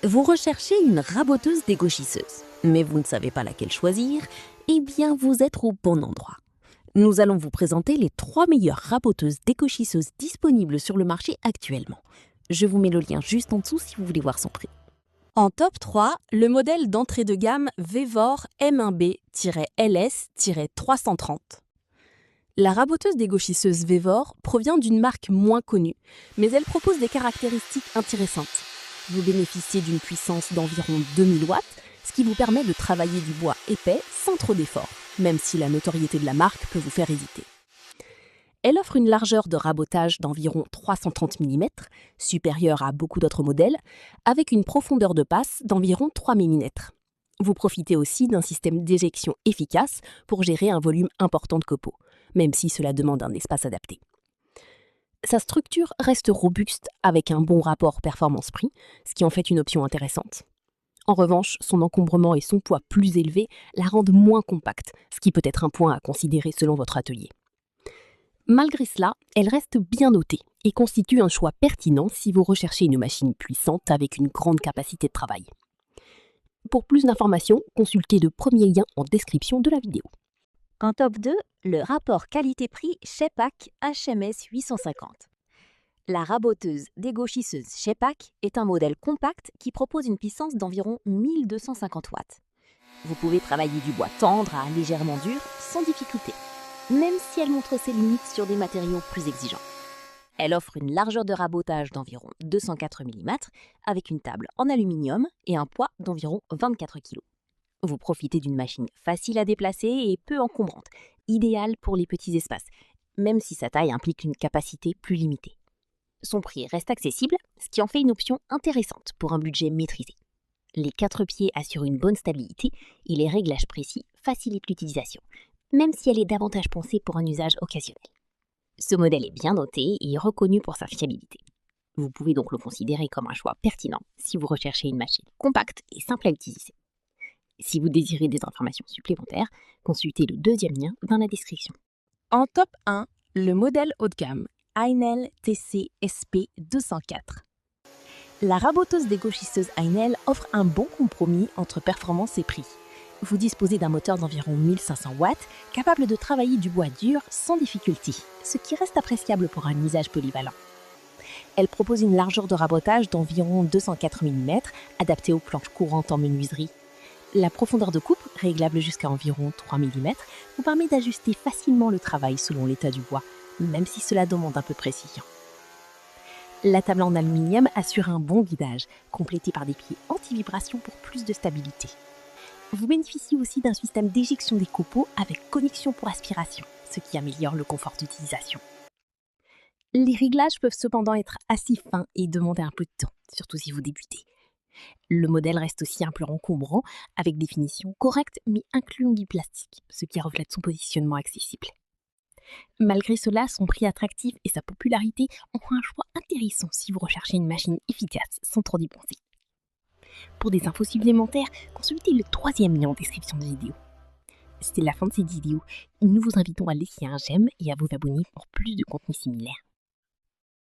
Vous recherchez une raboteuse dégauchisseuse, mais vous ne savez pas laquelle choisir, eh bien vous êtes au bon endroit. Nous allons vous présenter les 3 meilleures raboteuses dégauchisseuses disponibles sur le marché actuellement. Je vous mets le lien juste en dessous si vous voulez voir son prix. En top 3, le modèle d'entrée de gamme Vevor M1B-LS-330. La raboteuse dégauchisseuse Vevor provient d'une marque moins connue, mais elle propose des caractéristiques intéressantes. Vous bénéficiez d'une puissance d'environ 2000 watts, ce qui vous permet de travailler du bois épais sans trop d'efforts, même si la notoriété de la marque peut vous faire hésiter. Elle offre une largeur de rabotage d'environ 330 mm, supérieure à beaucoup d'autres modèles, avec une profondeur de passe d'environ 3 mm. Vous profitez aussi d'un système d'éjection efficace pour gérer un volume important de copeaux, même si cela demande un espace adapté. Sa structure reste robuste avec un bon rapport performance-prix, ce qui en fait une option intéressante. En revanche, son encombrement et son poids plus élevé la rendent moins compacte, ce qui peut être un point à considérer selon votre atelier. Malgré cela, elle reste bien notée et constitue un choix pertinent si vous recherchez une machine puissante avec une grande capacité de travail. Pour plus d'informations, consultez le premier lien en description de la vidéo. En top 2, le rapport qualité-prix Shepak HMS 850. La raboteuse dégauchisseuse Shepak est un modèle compact qui propose une puissance d'environ 1250 watts. Vous pouvez travailler du bois tendre à légèrement dur sans difficulté, même si elle montre ses limites sur des matériaux plus exigeants. Elle offre une largeur de rabotage d'environ 204 mm avec une table en aluminium et un poids d'environ 24 kg. Vous profitez d'une machine facile à déplacer et peu encombrante, idéale pour les petits espaces, même si sa taille implique une capacité plus limitée. Son prix reste accessible, ce qui en fait une option intéressante pour un budget maîtrisé. Les 4 pieds assurent une bonne stabilité et les réglages précis facilitent l'utilisation, même si elle est davantage pensée pour un usage occasionnel. Ce modèle est bien noté et reconnu pour sa fiabilité. Vous pouvez donc le considérer comme un choix pertinent si vous recherchez une machine compacte et simple à utiliser. Si vous désirez des informations supplémentaires, consultez le deuxième lien dans la description. En top 1, le modèle haut de gamme Heinel TC SP 204. La raboteuse dégauchisseuse Heinel offre un bon compromis entre performance et prix. Vous disposez d'un moteur d'environ 1500 watts, capable de travailler du bois dur sans difficulté, ce qui reste appréciable pour un usage polyvalent. Elle propose une largeur de rabotage d'environ 204 mm, adaptée aux planches courantes en menuiserie. La profondeur de coupe, réglable jusqu'à environ 3 mm, vous permet d'ajuster facilement le travail selon l'état du bois, même si cela demande un peu de précision. La table en aluminium assure un bon guidage, complété par des pieds anti-vibration pour plus de stabilité. Vous bénéficiez aussi d'un système d'éjection des copeaux avec connexion pour aspiration, ce qui améliore le confort d'utilisation. Les réglages peuvent cependant être assez fins et demander un peu de temps, surtout si vous débutez. Le modèle reste aussi un peu encombrant, avec des finitions correctes mais incluant du plastique, ce qui reflète son positionnement accessible. Malgré cela, son prix attractif et sa popularité en font un choix intéressant si vous recherchez une machine efficace sans trop dépenser. Pour des infos supplémentaires, consultez le troisième lien en description de vidéo. C'est la fin de cette vidéo. Nous vous invitons à laisser un j'aime et à vous abonner pour plus de contenu similaire.